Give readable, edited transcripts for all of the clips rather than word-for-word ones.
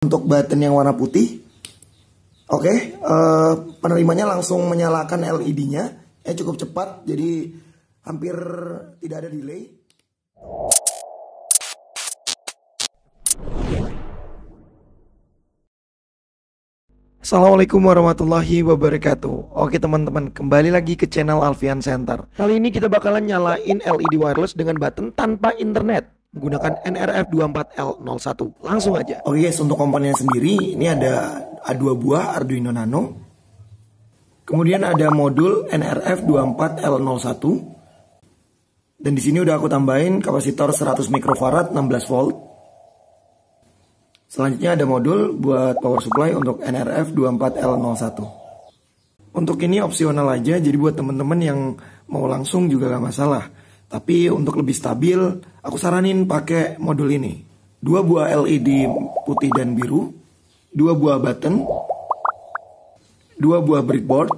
Untuk button yang warna putih, oke, penerimanya langsung menyalakan LED-nya. Cukup cepat, jadi hampir tidak ada delay. Assalamualaikum warahmatullahi wabarakatuh. Oke teman-teman, kembali lagi ke channel Alfian Center. Kali ini kita bakalan nyalain LED wireless dengan button tanpa internet menggunakan nRF24L01. Langsung aja. Oke guys, untuk komponennya sendiri ini ada 2 buah Arduino Nano. Kemudian ada modul nRF24L01. Dan di sini udah aku tambahin kapasitor 100 mikrofarad 16 volt. Selanjutnya ada modul buat power supply untuk nRF24L01. Untuk ini opsional aja, jadi buat temen-temen yang mau langsung juga gak masalah. Tapi untuk lebih stabil, aku saranin pakai modul ini. 2 buah LED putih dan biru, 2 buah button, 2 buah breadboard,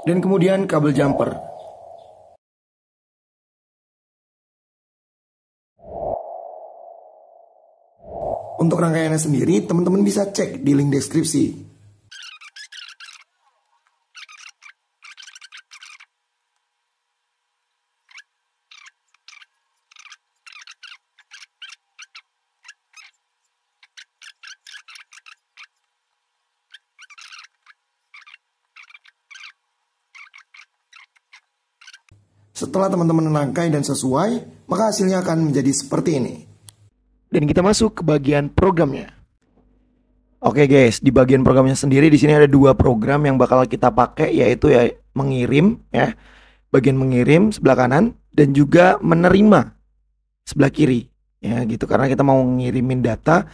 dan kemudian kabel jumper. Untuk rangkaiannya sendiri, teman-teman bisa cek di link deskripsi. Setelah teman-teman rangkai dan sesuai, maka hasilnya akan menjadi seperti ini. Dan kita masuk ke bagian programnya. Oke guys, di bagian programnya sendiri di sini ada 2 program yang bakal kita pakai, yaitu ya mengirim ya, bagian mengirim sebelah kanan dan juga menerima sebelah kiri ya gitu, karena kita mau ngirimin data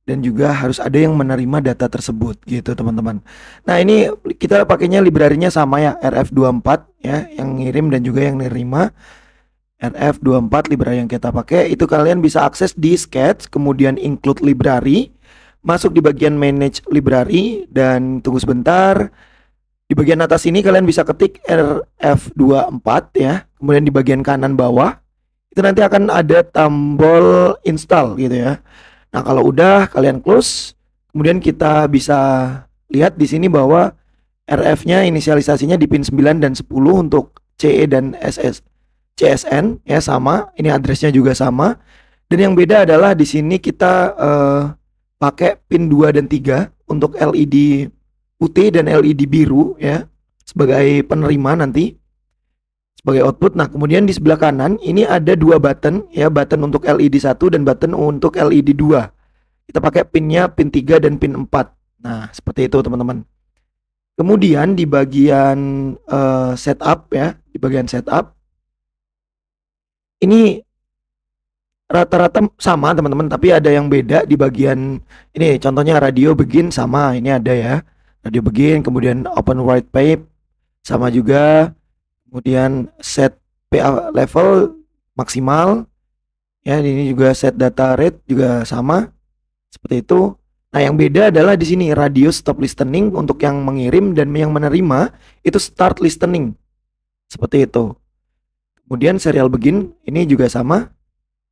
dan juga harus ada yang menerima data tersebut gitu teman-teman. Nah ini kita pakainya library-nya sama ya, RF24 ya, yang ngirim dan juga yang nerima. RF24 library yang kita pakai itu kalian bisa akses di Sketch, kemudian include library, masuk di bagian manage library, dan tunggu sebentar. Di bagian atas ini kalian bisa ketik RF24 ya, kemudian di bagian kanan bawah itu nanti akan ada tombol install gitu ya. Nah kalau udah kalian close, kemudian kita bisa lihat di sini bahwa RF-nya inisialisasinya di pin 9 dan 10 untuk CE dan CSN ya sama, ini addressnya juga sama. Dan yang beda adalah di sini kita pakai pin 2 dan 3 untuk LED putih dan LED biru ya sebagai penerima nanti sebagai output. Nah kemudian di sebelah kanan ini ada 2 button ya, button untuk LED 1 dan button untuk LED 2. Kita pakai pinnya pin 3 dan pin 4. Nah seperti itu teman-teman. Kemudian di bagian setup ya, di bagian setup ini rata-rata sama teman-teman, tapi ada yang beda di bagian ini. Contohnya radio begin sama, ini ada ya, radio begin, kemudian open write pipe sama juga, kemudian set PA level maksimal ya, ini juga set data rate juga sama seperti itu. Nah yang beda adalah di sini radio stop listening untuk yang mengirim, dan yang menerima itu start listening seperti itu. Kemudian serial begin ini juga sama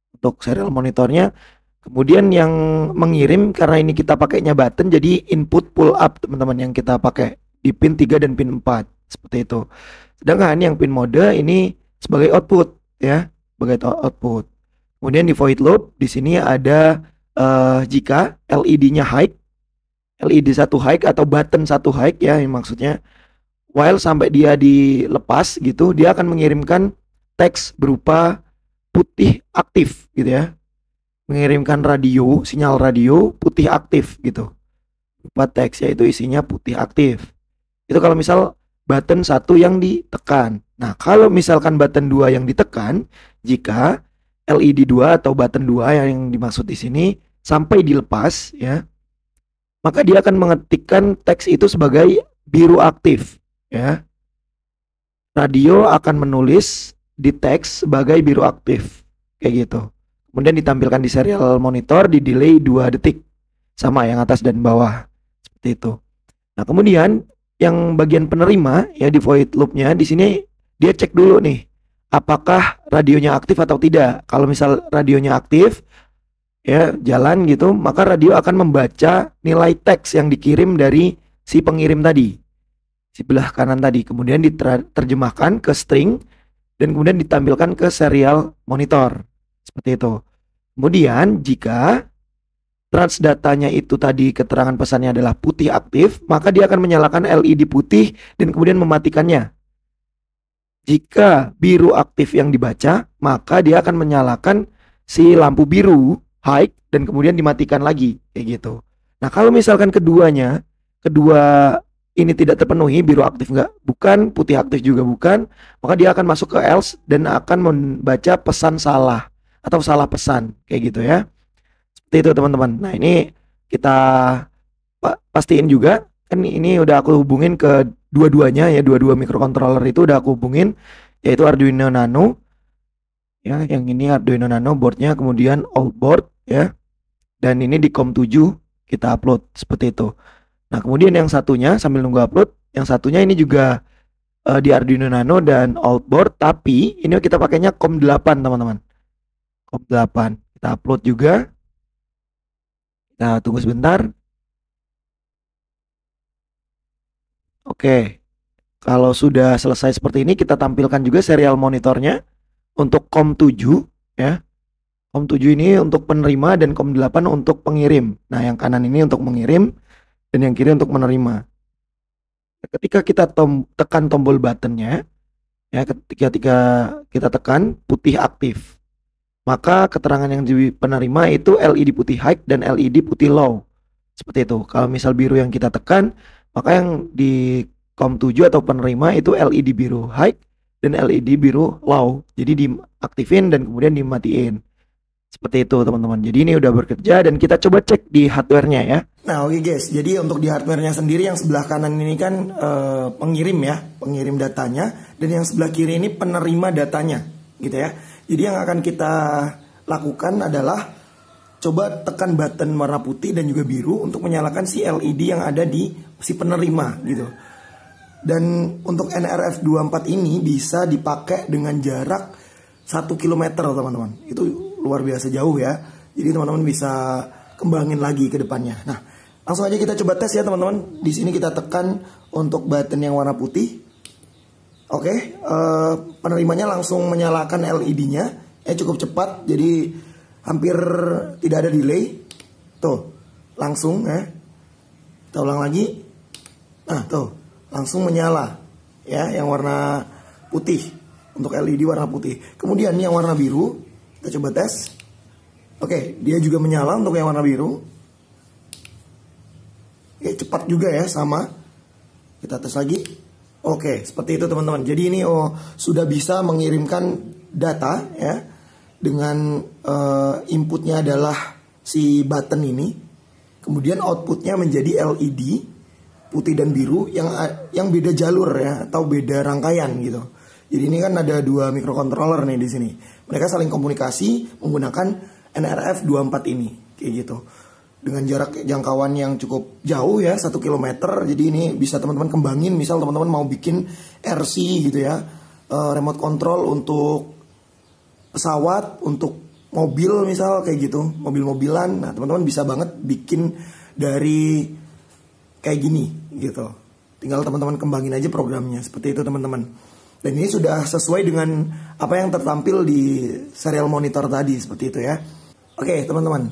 untuk serial monitornya. Kemudian yang mengirim, karena ini kita pakainya button, jadi input pull up teman-teman yang kita pakai di pin 3 dan pin 4 seperti itu. Sedangkan yang pin mode ini sebagai output ya, sebagai output. Kemudian di void loop di sini ada jika LED-nya high, LED 1 high atau button 1 high ya, yang maksudnya while sampai dia dilepas gitu, dia akan mengirimkan teks berupa putih aktif gitu ya, mengirimkan radio, sinyal radio putih aktif gitu, berupa teks yaitu isinya putih aktif. Itu kalau misal button 1 yang ditekan. Nah kalau misalkan button 2 yang ditekan, jika LED 2 atau button 2 yang dimaksud di sini sampai dilepas ya, maka dia akan mengetikkan teks itu sebagai biru aktif ya. Radio akan menulis di teks sebagai biru aktif kayak gitu. Kemudian ditampilkan di serial monitor di delay 2 detik, sama yang atas dan bawah seperti itu. Nah kemudian yang bagian penerima ya, di void loopnya di sini dia cek dulu nih apakah radionya aktif atau tidak. Kalau misal radionya aktif ya jalan gitu, maka radio akan membaca nilai teks yang dikirim dari si pengirim tadi, si belah kanan tadi, kemudian diterjemahkan ke string dan kemudian ditampilkan ke serial monitor. Seperti itu. Kemudian jika transdatanya itu tadi keterangan pesannya adalah putih aktif, maka dia akan menyalakan LED putih dan kemudian mematikannya. Jika biru aktif yang dibaca, maka dia akan menyalakan si lampu biru high dan kemudian dimatikan lagi kayak gitu. Nah, kalau misalkan kedua ini tidak terpenuhi, biru aktif enggak, bukan, putih aktif juga bukan, maka dia akan masuk ke else dan akan membaca pesan salah atau salah pesan kayak gitu ya. Seperti itu teman-teman. Nah, ini kita pastiin juga kan ini udah aku hubungin ke dua-duanya ya, dua-dua microcontroller itu udah aku hubungin, yaitu Arduino Nano ya, yang ini Arduino Nano boardnya, kemudian old board ya, dan ini di COM7 kita upload seperti itu. Nah, kemudian yang satunya sambil nunggu upload, yang satunya ini juga di Arduino Nano dan old board, tapi ini kita pakainya COM8 teman-teman. COM8 kita upload juga. Nah, tunggu sebentar. Oke, kalau sudah selesai seperti ini, kita tampilkan juga serial monitornya untuk COM7 ya. COM7 ini untuk penerima dan COM8 untuk pengirim. Nah, yang kanan ini untuk mengirim dan yang kiri untuk menerima. Ketika kita tekan tombol buttonnya ya, ketika kita tekan putih aktif, maka keterangan yang di penerima itu LED putih high dan LED putih low. Seperti itu. Kalau misal biru yang kita tekan, maka yang di COM7 atau penerima itu LED biru high dan LED biru low. Jadi diaktifin dan kemudian dimatiin. Seperti itu teman-teman. Jadi ini udah bekerja dan kita coba cek di hardware-nya ya. Nah, oke guys. Jadi untuk di hardware-nya sendiri yang sebelah kanan ini kan pengirim ya, pengirim datanya, dan yang sebelah kiri ini penerima datanya, gitu ya. Jadi yang akan kita lakukan adalah coba tekan button warna putih dan juga biru untuk menyalakan si LED yang ada di si penerima gitu. Dan untuk NRF24 ini bisa dipakai dengan jarak 1 km teman-teman. Itu luar biasa jauh ya. Jadi teman-teman bisa kembangin lagi ke depannya. Nah, langsung aja kita coba tes ya teman-teman. Di sini kita tekan untuk button yang warna putih. Oke, penerimanya langsung menyalakan LED-nya. Cukup cepat, jadi hampir tidak ada delay. Tuh, langsung ya. Kita ulang lagi. Nah, tuh, langsung menyala ya, yang warna putih. Untuk LED warna putih. Kemudian yang warna biru, kita coba tes. Oke, dia juga menyala untuk yang warna biru. Oke, cepat juga ya, sama. Kita tes lagi. Oke, seperti itu teman-teman. Jadi ini sudah bisa mengirimkan data ya, dengan inputnya adalah si button ini. Kemudian outputnya menjadi LED putih dan biru yang beda jalur ya, atau beda rangkaian gitu. Jadi ini kan ada dua microcontroller nih di sini. Mereka saling komunikasi menggunakan NRF24 ini, kayak gitu. Dengan jarak jangkauan yang cukup jauh ya, 1 km. Jadi ini bisa teman-teman kembangin. Misal teman-teman mau bikin RC gitu ya, remote control untuk pesawat, untuk mobil misal kayak gitu, mobil-mobilan. Nah, teman-teman bisa banget bikin dari kayak gini gitu. Tinggal teman-teman kembangin aja programnya. Seperti itu teman-teman. Dan ini sudah sesuai dengan apa yang tertampil di serial monitor tadi, seperti itu ya. Oke teman-teman,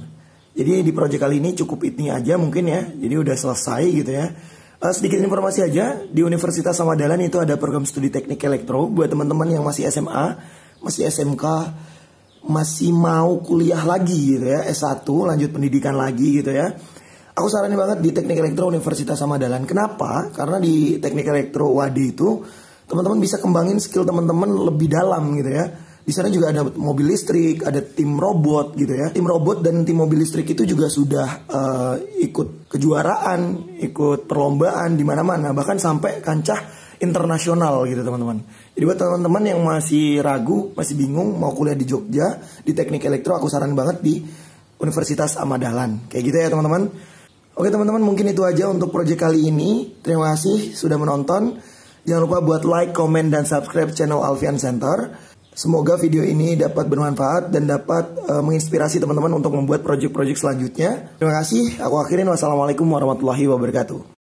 jadi di project kali ini cukup ini aja mungkin ya. Jadi udah selesai gitu ya. Sedikit informasi aja, di Universitas Samadanlan itu ada program studi teknik elektro buat teman-teman yang masih SMA, masih SMK, masih mau kuliah lagi gitu ya, S1 lanjut pendidikan lagi gitu ya. Aku saranin banget di teknik elektro Universitas Samadanlan. Kenapa? Karena di teknik elektro UAD itu teman-teman bisa kembangin skill teman-teman lebih dalam gitu ya. Di sana juga ada mobil listrik, ada tim robot gitu ya. Tim robot dan tim mobil listrik itu juga sudah ikut kejuaraan, ikut perlombaan di mana-mana, bahkan sampai kancah internasional gitu teman-teman. Jadi buat teman-teman yang masih ragu, masih bingung mau kuliah di Jogja di teknik elektro, aku saran banget di Universitas Ahmad Dahlan. Kayak gitu ya teman-teman. Oke teman-teman, mungkin itu aja untuk project kali ini. Terima kasih sudah menonton. Jangan lupa buat like, comment, dan subscribe channel Alfian Center. Semoga video ini dapat bermanfaat dan dapat menginspirasi teman-teman untuk membuat project-project selanjutnya. Terima kasih. Aku akhirin. Wassalamualaikum warahmatullahi wabarakatuh.